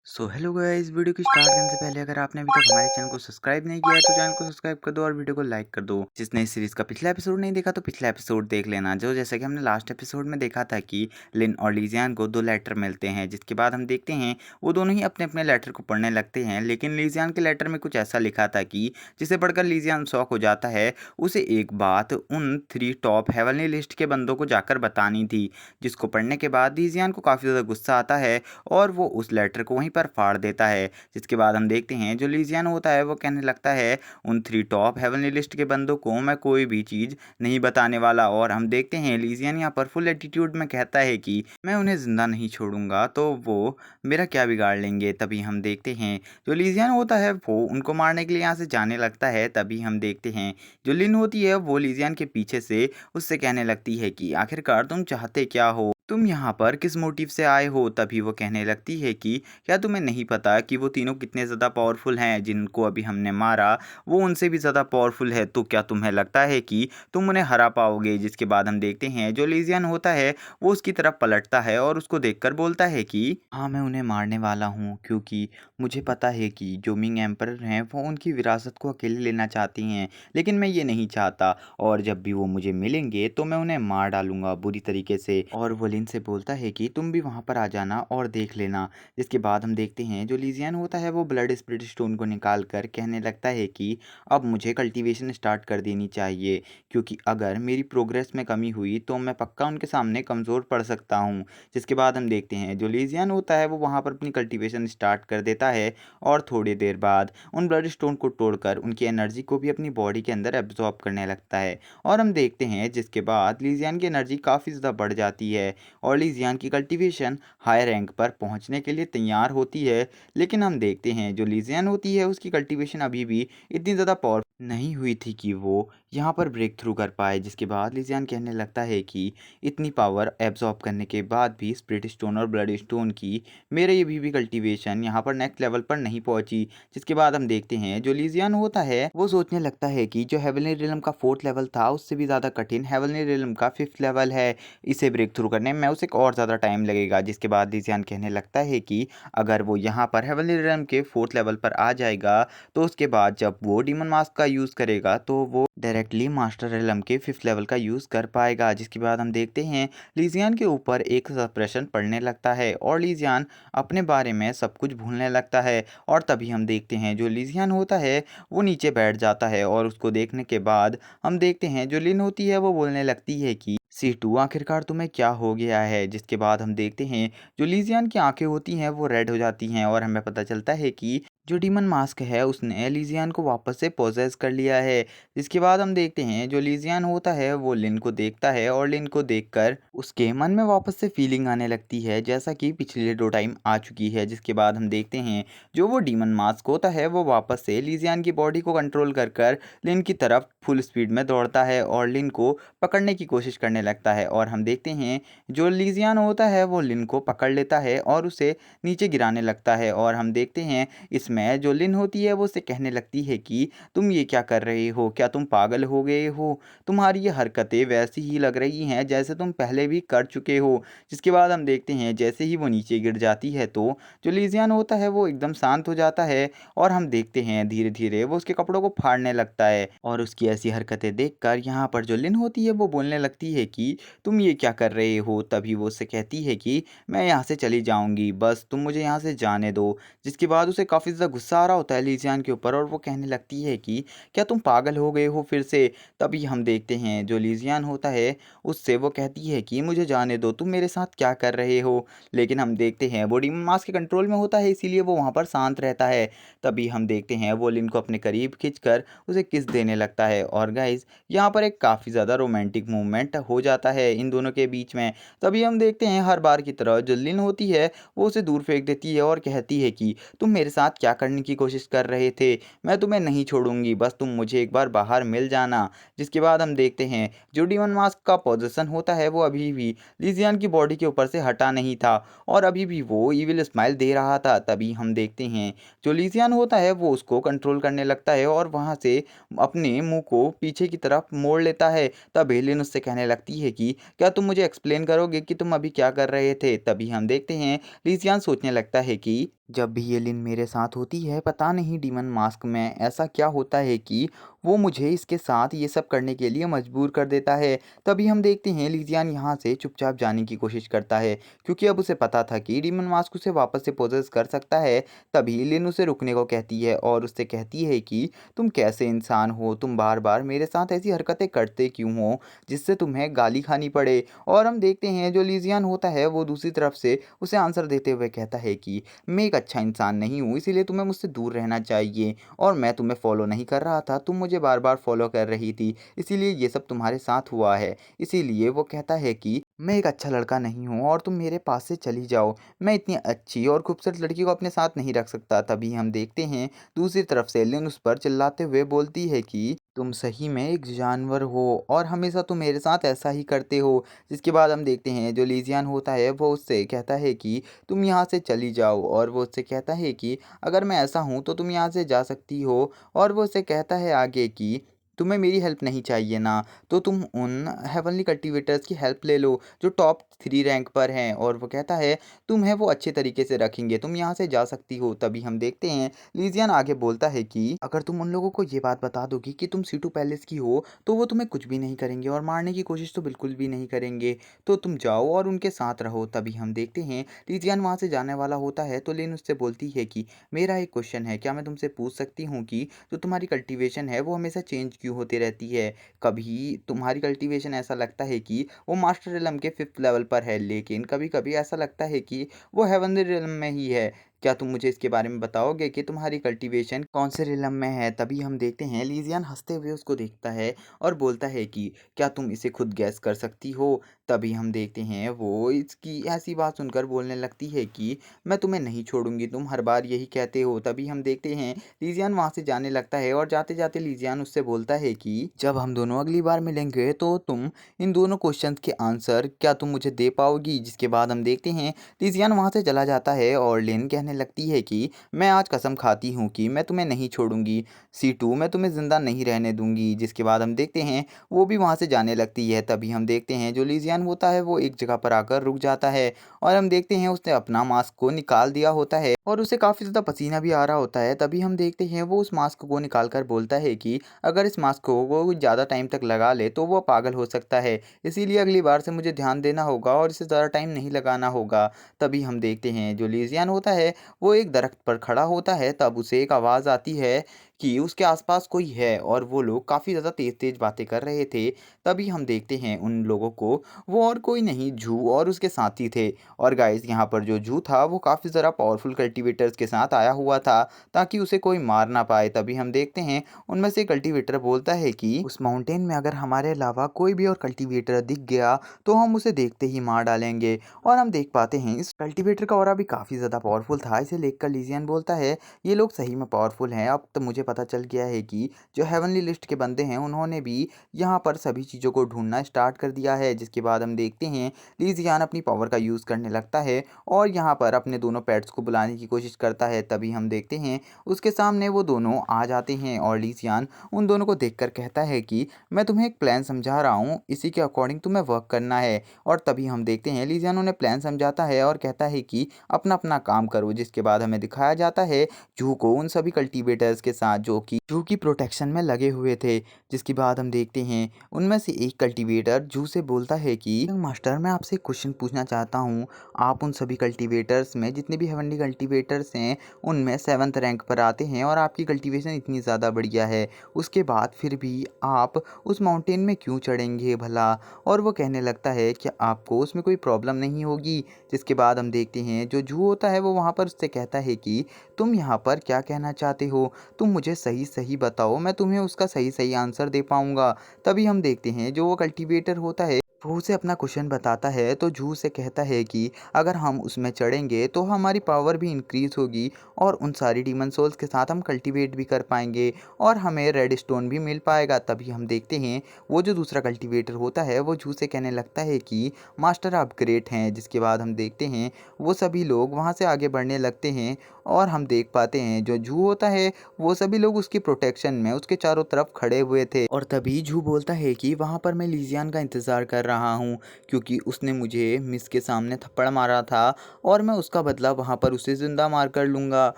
Hello guys, video की start करने से पहले अगर आपने अभी तक हमारे चैनल को सब्सक्राइब नहीं किया है तो चैनल को सब्सक्राइब कर दो और वीडियो को लाइक कर दो। जिसने इस सीरीज का पिछला एपिसोड नहीं देखा तो पिछला एपिसोड देख लेना। जैसा कि हमने लास्ट एपिसोड में देखा था कि लिन और लीजियान को दो लेटर मिलते हैं, जिसके बाद हम देखते हैं वो दोनों ही अपने अपने लेटर को पढ़ने लगते हैं। लेकिन लीजियान के लेटर में कुछ ऐसा लिखा था कि जिसे पढ़कर लीजियान शॉक हो जाता है। उसे एक बात उन 3 टॉप हेवनली लिस्ट के बंदों को जाकर बतानी थी, जिसको पढ़ने के बाद लीजियान को काफ़ी ज़्यादा गुस्सा आता है और वो उस लेटर को वहीं पर फाड़ देता है। जिसके बाद हम देखते हैं जो लीजियन होता है वो कहने लगता है उन 3 टॉप हेवनली लिस्ट के बंदों को मैं कोई भी चीज़ नहीं बताने वाला। और हम देखते हैं लीजियन यहाँ पर फुल एटीट्यूड में कहता है कि मैं उन्हें ज़िंदा नहीं छोड़ूंगा तो वो मेरा क्या बिगाड़ लेंगे। तभी हम देखते हैं जो लीजियन होता है वो उनको मारने के लिए यहाँ से जाने लगता है। तभी हम देखते हैं जो लिन होती है वो लीजियन के पीछे से उससे कहने लगती है कि आखिरकार तुम चाहते क्या हो, तुम यहाँ पर किस मोटिव से आए हो। तभी वो कहने लगती है कि क्या तुम्हें नहीं पता कि वो तीनों कितने ज़्यादा पावरफुल हैं, जिनको अभी हमने मारा वो उनसे भी ज़्यादा पावरफुल है, तो क्या तुम्हें लगता है कि तुम उन्हें हरा पाओगे। जिसके बाद हम देखते हैं जो लीजियन होता है वो उसकी तरफ पलटता है और उसको देखकर बोलता है कि हाँ, मैं उन्हें मारने वाला हूँ, क्योंकि मुझे पता है कि जो मिंग एम्परर हैं वो उनकी विरासत को अकेले लेना चाहती हैं, लेकिन मैं ये नहीं चाहता और जब भी वो मुझे मिलेंगे तो मैं उन्हें मार डालूंगा बुरी तरीके से। और वो लिन से बोलता है कि तुम भी वहाँ पर आ जाना और देख लेना। जिसके बाद हम देखते हैं जो लीजियन होता है वो ब्लड स्पिरिट स्टोन को निकाल कर कहने लगता है कि अब मुझे कल्टीवेशन स्टार्ट कर देनी चाहिए, क्योंकि अगर मेरी प्रोग्रेस में कमी हुई तो मैं पक्का उनके सामने कमज़ोर पड़ सकता हूँ। जिसके बाद हम देखते हैं जो लीजियन होता है वो वहाँ पर अपनी कल्टीवेशन स्टार्ट कर देता है और थोड़ी देर बाद उन ब्लड स्टोन को तोड़कर उनकी एनर्जी को भी अपनी बॉडी के अंदर एब्जॉर्ब करने लगता है। और हम देखते हैं जिसके बाद लीजियन की एनर्जी काफ़ी ज़्यादा बढ़ जाती है और लीजियन की कल्टीवेशन हाई रैंक पर पहुंचने के लिए तैयार होती है। लेकिन हम देखते हैं जो लीजियन होती है उसकी कल्टीवेशन अभी भी इतनी ज़्यादा पावरफुल नहीं हुई थी कि वो यहाँ पर ब्रेक थ्रू कर पाए। जिसके बाद लीजियन कहने लगता है कि इतनी पावर एब्जॉर्ब करने के बाद भी स्पिरिट स्टोन और ब्लड स्टोन की मेरे अभी भी कल्टीवेशन यहाँ पर नेक्स्ट लेवल पर नहीं पहुंची। जिसके बाद हम देखते हैं जो लीजियन होता है वो सोचने लगता है कि जो हेवनली रिलम का 4th लेवल था उससे भी ज़्यादा कठिन हेवनली रिलम का 5th लेवल है, इसे ब्रेक थ्रू करने में उसे और ज़्यादा टाइम लगेगा। जिसके बाद लीजियन कहने लगता है कि अगर वो यहाँ पर हेवनली रिलम के 4th लेवल पर आ जाएगा तो उसके बाद जब वो डीमन मास्क का यूज़ करेगा तो वो डायरेक्टली मास्टर रिलम के 5th लेवल का यूज़ कर पाएगा। जिसके बाद हम देखते हैं लीजियन के ऊपर एक सप्रेशन पड़ने लगता है और लीजियन अपने बारे में सब कुछ भूलने लगता है। और तभी हम देखते हैं जो लीजियन होता है वो नीचे बैठ जाता है और उसको देखने के बाद हम देखते हैं जो लिन होती है वो बोलने लगती है कि C2 आखिरकार तुम्हें क्या हो गया है। जिसके बाद हम देखते हैं जो लीजियन की आंखें होती हैं वो रेड हो जाती हैं और हमें पता चलता है कि जो डीमन मास्क है उसने लीजियन को वापस से पोजेस कर लिया है। जिसके बाद हम देखते हैं जो लीजियन होता है वो लिन को देखता है और लिन को देखकर उसके मन में वापस से फीलिंग आने लगती है जैसा कि पिछले 2 टाइम आ चुकी है। जिसके बाद हम देखते हैं जो वो डीमन मास्क होता है वो वापस से लीजियन की बॉडी को कंट्रोल कर कर लिन की तरफ फुल स्पीड में दौड़ता है और लिन को पकड़ने की कोशिश करने लगता है। और हम देखते हैं जो लीजियन होता है वो लिन को पकड़ लेता है और उसे नीचे गिराने लगता है। और हम देखते हैं इसमें जो लिन होती है वो उसे कहने लगती है कि तुम ये क्या कर रहे हो, क्या तुम पागल हो गए हो, तुम्हारी ये हरकतें वैसी ही लग रही हैं जैसे तुम पहले भी कर चुके हो। जिसके बाद हम देखते हैं जैसे ही वो नीचे गिर जाती है तो जो लीजियन होता है वो एकदम शांत हो जाता है और हम देखते हैं धीरे धीरे वो उसके कपड़ों को फाड़ने लगता है। और उसकी ऐसी हरकतें देखकर यहाँ पर जो लिन होती है वो बोलने लगती है कि तुम ये क्या कर रहे हो। तभी वो उससे कहती है कि मैं यहाँ से चली जाऊंगी, बस तुम मुझे यहाँ से जाने दो। जिसके बाद उसे काफ़ी ज़्यादा गुस्सा आ रहा होता है लीजियन के ऊपर और वो कहने लगती है कि क्या तुम पागल हो गए हो फिर से। तभी हम देखते हैं जो लीजियन होता है उससे वो कहती है कि मुझे जाने दो, तुम मेरे साथ क्या कर रहे हो। लेकिन हम देखते हैं वो डीमन मास्क के कंट्रोल में होता है इसीलिए वो वहाँ पर शांत रहता है। तभी हम देखते हैं वो लिन को अपने करीब खींचकर उसे किस देने लगता है। और गाइज यहाँ पर एक काफ़ी ज़्यादा रोमांटिक मूवमेंट हो जाता है इन दोनों के बीच में। तभी हम देखते हैं हर बार की तरह जो लिन होती है वो उसे दूर फेंक देती है और कहती है कि तुम मेरे साथ क्या करने की कोशिश कर रहे थे, मैं तुम्हें नहीं छोड़ूंगी, बस तुम मुझे एक बार बाहर मिल जाना। जिसके बाद हम देखते हैं जो डीमन मास्क का पोजीशन होता है वो अभी भी लीजियन की बॉडी के ऊपर से हटा नहीं था और अभी भी वो इविल स्माइल दे रहा था। तभी हम देखते हैं जो लीजियन होता है वो उसको कंट्रोल करने लगता है और वहाँ से अपने मुंह को पीछे की तरफ मोड़ लेता है। तब हेलेन उससे कहने लगती है कि क्या तुम मुझे एक्सप्लेन करोगे कि तुम अभी क्या कर रहे थे। तभी हम देखते हैं लीजियन सोचने लगता है कि जब भी ये लिन मेरे साथ होती है, पता नहीं डीमन मास्क में ऐसा क्या होता है कि वो मुझे इसके साथ ये सब करने के लिए मजबूर कर देता है। तभी हम देखते हैं लीजियान यहाँ से चुपचाप जाने की कोशिश करता है, क्योंकि अब उसे पता था कि डीमन मास्क उसे वापस से पोजेस कर सकता है। तभी लिन उसे रुकने को कहती है और उससे कहती है कि तुम कैसे इंसान हो, तुम बार बार मेरे साथ ऐसी हरकतें करते क्यों हो जिससे तुम्हें गाली खानी पड़े। और हम देखते हैं जो लीजियान होता है वो दूसरी तरफ से उसे आंसर देते हुए कहता है कि मैं एक अच्छा इंसान नहीं हूँ, इसीलिए तुम्हें मुझसे दूर रहना चाहिए। और मैं तुम्हें फॉलो नहीं कर रहा था, तुम मुझे बार बार फॉलो कर रही थी, इसीलिए ये सब तुम्हारे साथ हुआ है। इसीलिए वो कहता है कि मैं एक अच्छा लड़का नहीं हूँ और तुम मेरे पास से चली जाओ। मैं इतनी अच्छी और खूबसूरत लड़की को अपने साथ नहीं रख सकता। तभी हम देखते हैं दूसरी तरफ से लिन उस पर चिल्लाते हुए बोलती है कि तुम सही में एक जानवर हो और हमेशा तुम मेरे साथ ऐसा ही करते हो। जिसके बाद हम देखते हैं जो लीजियान होता है वो उससे कहता है कि तुम यहाँ से चली जाओ। और वो उससे कहता है कि अगर मैं ऐसा हूँ तो तुम यहाँ से जा सकती हो। और वो उससे कहता है आगे कि तुम्हें मेरी हेल्प नहीं चाहिए ना, तो तुम उन हेवनली कल्टीवेटर्स की हेल्प ले लो जो टॉप 3 रैंक पर हैं। और वो कहता है तुम्हें वो अच्छे तरीके से रखेंगे, तुम यहाँ से जा सकती हो। तभी हम देखते हैं लीजियन आगे बोलता है कि अगर तुम उन लोगों को ये बात बता दोगी कि तुम C2 पैलेस की हो तो वो तुम्हें कुछ भी नहीं करेंगे और मारने की कोशिश तो बिल्कुल भी नहीं करेंगे। तो तुम जाओ और उनके साथ रहो। तभी हम देखते हैं लीजियन वहाँ से जाने वाला होता है तो लिन उससे बोलती है कि मेरा एक क्वेश्चन है, क्या मैं तुमसे पूछ सकती हूँ कि जो तुम्हारी कल्टीवेशन है वो हमेशा चेंज क्यों होती रहती है? कभी तुम्हारी कल्टीवेशन ऐसा लगता है कि वो मास्टर रिलम के 5th लेवल पर है, लेकिन कभी कभी ऐसा लगता है कि वो हेवनली रिलम में ही है। क्या तुम मुझे इसके बारे में बताओगे कि तुम्हारी कल्टीवेशन कौन से रिलम में है? तभी हम देखते हैं लीजियन हंसते हुए उसको देखता है और बोलता है कि क्या तुम इसे खुद गैस कर सकती हो? तभी हम देखते हैं वो इसकी ऐसी बात सुनकर बोलने लगती है कि मैं तुम्हें नहीं छोड़ूंगी, तुम हर बार यही कहते हो। तभी हम देखते हैं लीजियन वहाँ से जाने लगता है और जाते जाते लीजियन उससे बोलता है कि जब हम दोनों अगली बार मिलेंगे तो तुम इन दोनों क्वेश्चंस के आंसर क्या तुम मुझे दे पाओगी? जिसके बाद हम देखते हैं लीजियन वहाँ से चला जाता है और लिन कहने लगती है कि मैं आज कसम खाती हूँ कि मैं तुम्हें नहीं छोड़ूंगी, C2 मैं तुम्हें ज़िंदा नहीं रहने दूंगी। जिसके बाद हम देखते हैं वो भी वहाँ से जाने लगती है। तभी हम देखते हैं जो लीजियन होता है वो एक जगह पर आकर रुक जाता है और हम देखते हैं उसने अपना मास्क को निकाल दिया होता है और उसे काफ़ी ज़्यादा पसीना भी आ रहा होता है। तभी हम देखते हैं वो उस मास्क को निकाल कर बोलता है कि अगर इस मास्क को वो ज़्यादा टाइम तक लगा ले तो वो पागल हो सकता है, इसीलिए अगली बार से मुझे ध्यान देना होगा और इसे ज़्यादा टाइम नहीं लगाना होगा। तभी हम देखते हैं जो लीजियन होता है वो एक दरख्त पर खड़ा होता है। तब उसे एक आवाज़ आती है कि उसके आसपास कोई है और वो लोग काफ़ी ज़्यादा तेज़ तेज़ बातें कर रहे थे। तभी हम देखते हैं उन लोगों को, वो और कोई नहीं जू और उसके साथी थे। और गाइस यहाँ पर जो जू था वो काफ़ी ज़्यादा पावरफुल कल्टीवेटर्स के साथ आया हुआ था ताकि उसे कोई मार ना पाए। तभी हम देखते हैं उनमें से कल्टीवेटर बोलता है कि उस माउंटेन में अगर हमारे अलावा कोई भी और कल्टीवेटर दिख गया तो हम उसे देखते ही मार डालेंगे। और हम देख पाते हैं इस कल्टीवेटर का ऑरा भी काफ़ी ज़्यादा पावरफुल था। इसे देखकर लीजियन बोलता है ये लोग सही में पावरफुल हैं। अब तो मुझे पता चल गया है कि जो हेवनली लिस्ट के बंदे हैं उन्होंने भी यहाँ पर सभी चीज़ों को ढूंढना स्टार्ट कर दिया है। जिसके बाद हम देखते हैं लीजियन अपनी पावर का यूज़ करने लगता है और यहाँ पर अपने दोनों पेट्स को बुलाने की कोशिश करता है। तभी हम देखते हैं उसके सामने वो दोनों आ जाते हैं और लीजियन उन दोनों को देखकर कहता है कि मैं तुम्हें एक प्लान समझा रहा हूँ, इसी के अकॉर्डिंग तुम्हें वर्क करना है। और तभी हम देखते हैं लीजियन उन्हें प्लान समझाता है और कहता है कि अपना अपना काम करो। जिसके बाद हमें दिखाया जाता है जू को उन सभी कल्टीवेटर्स के साथ जो कि जू की प्रोटेक्शन में लगे हुए थे। जिसके बाद हम देखते हैं उनमें से एक कल्टीवेटर जू से बोलता है कि मास्टर मैं आपसे एक क्वेश्चन पूछना चाहता हूँ, आप उन सभी कल्टीवेटर्स में जितने भी हेवनली कल्टीवेटर्स हैं उनमें 7th रैंक पर आते हैं और आपकी कल्टीवेशन इतनी ज़्यादा बढ़िया है, उसके बाद फिर भी आप उस माउंटेन में क्यों चढ़ेंगे भला? और वो कहने लगता है कि आपको उसमें कोई प्रॉब्लम नहीं होगी। जिसके बाद हम देखते हैं जो जू होता है वो वहाँ पर उससे कहता है कि तुम यहाँ पर क्या कहना चाहते हो, तुम मुझे सही सही बताओ, मैं तुम्हें उसका सही सही आंसर दे पाऊँगा। तभी हम देखते हैं जो वो कल्टीवेटर होता है वो उसे अपना क्वेश्चन बताता है तो जू से कहता है कि अगर हम उसमें चढ़ेंगे तो हमारी पावर भी इंक्रीज़ होगी और उन सारी डीमन सोल्स के साथ हम कल्टीवेट भी कर पाएंगे और हमें रेड स्टोन भी मिल पाएगा। तभी हम देखते हैं वो जो दूसरा कल्टीवेटर होता है वो जू से कहने लगता है कि मास्टर आप ग्रेट हैं। जिसके बाद हम देखते हैं वो सभी लोग वहाँ से आगे बढ़ने लगते हैं और हम देख पाते हैं जो जू होता है वो सभी लोग उसकी प्रोटेक्शन में उसके चारों तरफ खड़े हुए थे। और तभी जू बोलता है कि वहाँ पर मैं लीजियान का इंतज़ार कर रहा हूँ, क्योंकि उसने मुझे मिस के सामने थप्पड़ मारा था और मैं उसका बदला वहाँ पर उसे ज़िंदा मार कर लूँगा,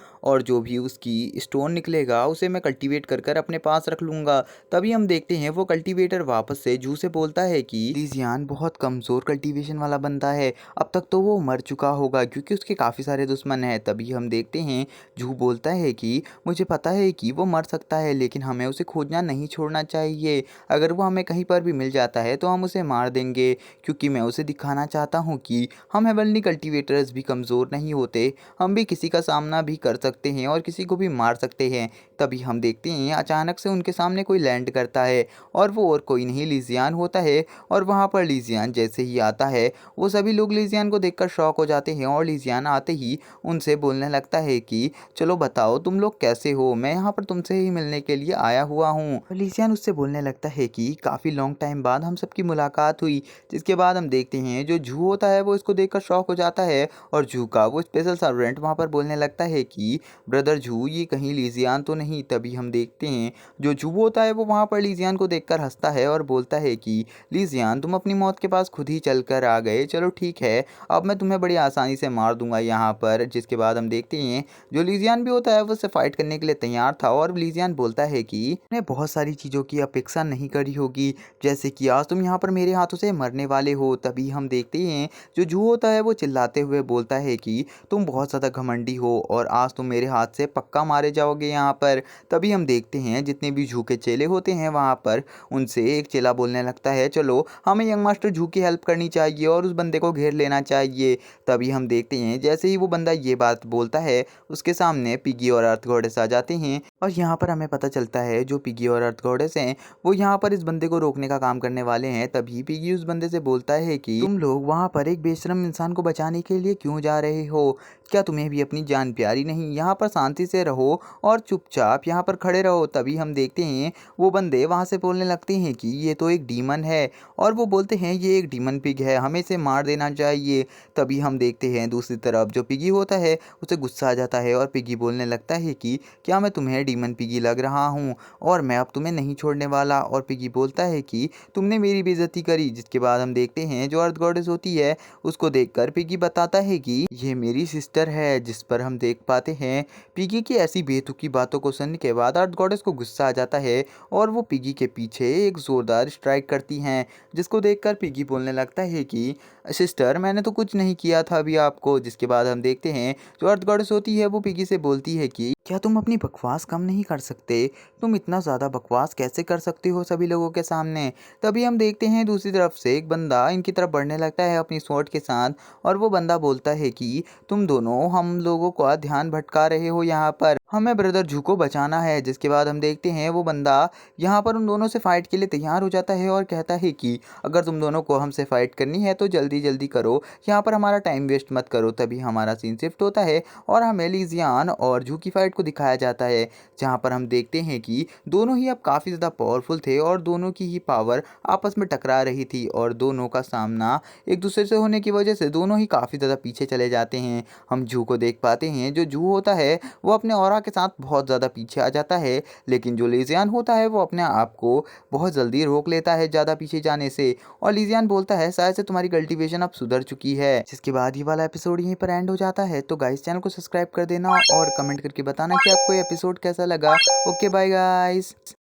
और जो भी उसकी स्टोन निकलेगा उसे मैं कल्टीवेट कर कर अपने पास रख लूँगा। तभी हम देखते हैं वो कल्टीवेटर वापस से जू से बोलता है कि लीजियान बहुत कमज़ोर कल्टीवेशन वाला बंदा है, अब तक तो वो मर चुका होगा क्योंकि उसके काफ़ी सारे दुश्मन हैं। तभी हम देखते हैं जू बोलता है कि मुझे पता है कि वो मर सकता है, लेकिन हमें उसे खोजना नहीं छोड़ना चाहिए। अगर वो हमें कहीं पर भी मिल जाता है तो हम उसे मार देंगे, क्योंकि मैं उसे दिखाना चाहता हूँ कि हम हेवनली कल्टीवेटर्स भी कमज़ोर नहीं होते, हम भी किसी का सामना भी कर सकते हैं और किसी को भी मार सकते हैं। तभी हम देखते हैं अचानक से उनके सामने कोई लैंड करता है और वो और कोई नहीं लीजियान होता है। और वहाँ पर लीजियान जैसे ही आता है वो सभी लोग लीजियान को देखकर शॉक हो जाते हैं, और लीजियान आते ही उनसे बोलने लगता है कि चलो बताओ तुम लोग कैसे हो, मैं यहाँ पर तुमसे ही मिलने के लिए आया हुआ हूँ। लीजियान उससे बोलने लगता है कि काफ़ी लॉन्ग टाइम बाद हम सबकी मुलाकात हुई। जिसके बाद हम देखते हैं जो जू होता है वो इसको देखकर शॉक हो जाता है, और जू का वो स्पेशल सर्वेंट वहाँ पर बोलने लगता है कि ब्रदर जू ये कहीं लीजियान तो नहीं। तभी हम देखते हैं जो जू होता है वो वहाँ पर लीजियान को देखकर हंसता है और बोलता है कि लीजियान तुम अपनी मौत के पास खुद ही चल कर आ गए, चलो ठीक है अब मैं तुम्हें बड़ी आसानी से मार दूंगा यहाँ पर। जिसके बाद हम देखते हैं जो लीजियान भी होता है वो उससे फाइट करने के लिए तैयार था, और लीजियान बोलता है कि मैंने बहुत सारी चीज़ों की अपेक्षा नहीं करी होगी, जैसे कि आज तुम यहाँ पर मेरे हाथों से मरने वाले हो। तभी हम देखते हैं जो जू होता है वो चिल्लाते हुए बोलता है कि तुम बहुत ज़्यादा घमंडी हो और आज तुम मेरे हाथ से पक्का मारे जाओगे यहाँ पर। तभी हम देखते हैं जितने भी जू के चेले होते हैं वहाँ पर उनसे एक चेला बोलने लगता है चलो हमें यंग मास्टर जू की हेल्प करनी चाहिए और उस बंदे को घेर लेना चाहिए। तभी हम देखते हैं जैसे ही वो बंदा ये बात बोलता है उसके सामने पिगी और अर्थ गॉडेस आ जाते हैं, और यहाँ पर हमें पता चलता है जो पिगी और अर्थ गॉडेस हैं वो यहाँ पर इस बंदे को रोकने का काम करने वाले हैं। तभी पिगी उस बंदे से बोलता है कि तुम लोग वहाँ पर एक बेशरम इंसान को बचाने के लिए क्यों जा रहे हो, क्या तुम्हें भी अपनी जान प्यारी नहीं, यहाँ पर शांति से रहो और चुपचाप यहाँ पर खड़े रहो। तभी हम देखते हैं वो बंदे वहाँ से बोलने लगते हैं कि ये तो एक डीमन है, और वो बोलते हैं ये एक डीमन पिग है, हमें इसे मार देना चाहिए। तभी हम देखते हैं दूसरी तरफ जो पिगी होता है उसे गुस्सा आ जाता है और पिगी बोलने लगता है कि क्या मैं तुम्हें डीमन पिगी लग रहा हूँ और मैं अब तुम्हें नहीं छोड़ने वाला। और पिगी बोलता है कि तुमने मेरी बेइज्जती करी। जिसके बाद हम देखते हैं जो अर्थ गॉडेस होती है उसको देखकर पिगी बताता है कि ये मेरी सिस्टर है। जिस पर हम देख पाते हैं पिगी की ऐसी बेतुकी बातों को सुनने के बाद अर्थ गॉडेस को गुस्सा आ जाता है और वो पिगी के पीछे एक ज़ोरदार स्ट्राइक करती हैं, जिसको देखकर पिगी बोलने लगता है कि सिस्टर मैंने तो कुछ नहीं किया था अभी आपको। जिसके बाद हम देखते हैं जो अर्थ गॉडेस होती है वो पिगी से बोलती है कि क्या तुम अपनी बकवास कम नहीं कर सकते, तुम इतना ज़्यादा बकवास कैसे कर सकते हो सभी लोगों के सामने। तभी हम देखते हैं दूसरी तरफ से एक बंदा इनकी तरफ बढ़ने लगता है अपनी स्वॉर्ड के साथ, और वो बंदा बोलता है कि तुम दोनों हम लोगों का ध्यान भटका रहे हो, यहाँ पर हमें ब्रदर जू को बचाना है। जिसके बाद हम देखते हैं वो बंदा यहाँ पर उन दोनों से फाइट के लिए तैयार हो जाता है और कहता है कि अगर तुम दोनों को हमसे फाइट करनी है तो जल्दी जल्दी करो, यहाँ पर हमारा टाइम वेस्ट मत करो। तभी हमारा सीन शिफ्ट होता है और हमें लीजियान और जू की फाइट को दिखाया जाता है, जहाँ पर हम देखते हैं कि दोनों ही अब काफ़ी ज़्यादा पावरफुल थे और दोनों की ही पावर आपस में टकरा रही थी, और दोनों का सामना एक दूसरे से होने की वजह से दोनों ही काफ़ी ज़्यादा पीछे चले जाते हैं। हम जू को देख पाते हैं जो जू होता है वो अपने ऑरा के साथ बहुत ज़्यादा पीछे आ जाता है, लेकिन जो लीजियान होता है वो अपने आप को बहुत जल्दी रोक लेता है ज़्यादा पीछे जाने से, और लीजियान बोलता है शायद से तुम्हारी कल्टीवेशन अब सुधर चुकी है। जिसके बाद ये वाला एपिसोड यहीं पर एंड हो जाता है। तो गाइस चैनल को सब्सक्राइब कर देना और कमेंट करके बताना कि आपको ये एपिसोड कैसा लगा। Okay bye guys.